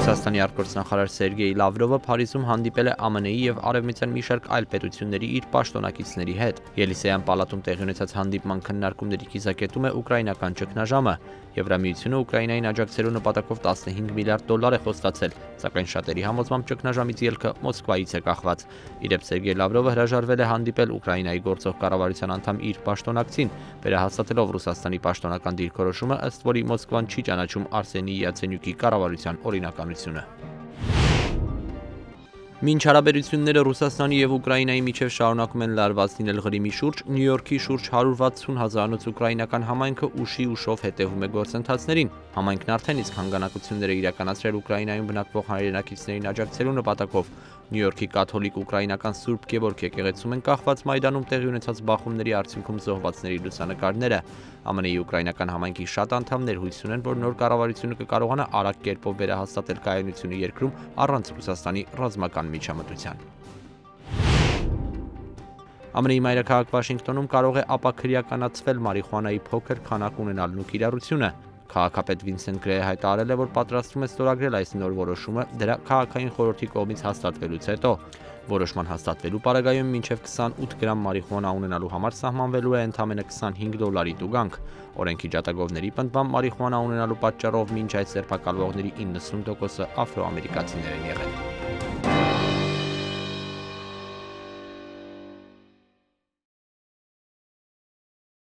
Ռուսաստանի արտգործնախարար Սերգեյ Լավրովը Փարիզում հանդիպել է ԱՄՆ-ի և Արևմտյան մի շարք այլ պետությունների իր պաշտոնակիցների հետ։ Ելիսեյան պալատում տեղի ունեցած հանդիպման քննարկումների կիզակետում է ուկրաինական ճգնաժամը։ Եվրամիությունը Ուկրաինային աջակցելու նպատակով $15 միլիարդ է խոստացել, սակայն շատերի համոզմամբ ճգնաժամից ելքը Մոսկվայից է կախված։ Իդեպ Սերգեյ Լավրովը հրաժարվել է հանդիպել Ուկրաինայի գործող կառավարության անդամ իր պաշտոնակցին, վերահաստատելով Ռուսաստանի պաշտոնական դիրքորոշումը, ըստ որի Մոսկվան չի ճանաչում Արսենի Յացենյուկի կառավարության օրինականությունը։ Մինչ հարաբերությունները Ռուսաստանի և Ուկրաինայի միջև շարունակում են լարված լինել Ղրիմի շուրջ, Նյու Յորքի շուրջ 160 հազարանոց ուկրաինական համայնքը ուշի ուշով հետևում է գործընթացներին։ Համայնքն արդեն իսկ հանգանակություններ է իրականացրել Ուկրաինայում բնակվող հայրենակիցներին աջակցելու նպատակով։ Նյու Յորքի կաթոլիկ ուկրաինական Սուրբ Գևորգ եկեղեցում են կախված Մայդանում տեղի ունեցած բախումների արդյունքում զոհվածների լուսանկարները։ ԱՄՆ-ի ուկրաինական համայնքի շատ անդամներ հույս ունեն, որ նոր կառավարությունը կկարողանա արագ կերպով վերահաստատել կայունությունը երկրում առանց Ռուսաստանի ռազմական միջամտության։ ԱՄՆ-ի մայրաքաղաք Վաշինգտոնում կարող է ապաքրյականացվել մարիխուանայի փոքր քանակ ունենալն ու կիրառությունը։ Քաղաքապետ Վինսենտ Գրեյը հայտարարել է, որ պատրաստվում է ստորագրել այս նոր որոշումը դրա քաղաքային խորհրդի կողմից հաստատվելուց հետո։ Որոշման հաստատվելու պարագայում մինչև 28 գրամ մարիխուանա ունենալու համար սահմանվելու է ընդամենը $25 տուգանք։ Օրենքի ջատագովների պնդմամբ մարիխուանա ունենալու պատճառով մինչ այդ սերբակալվողների 90%-ը աֆրոամերիկացիներ են եղել։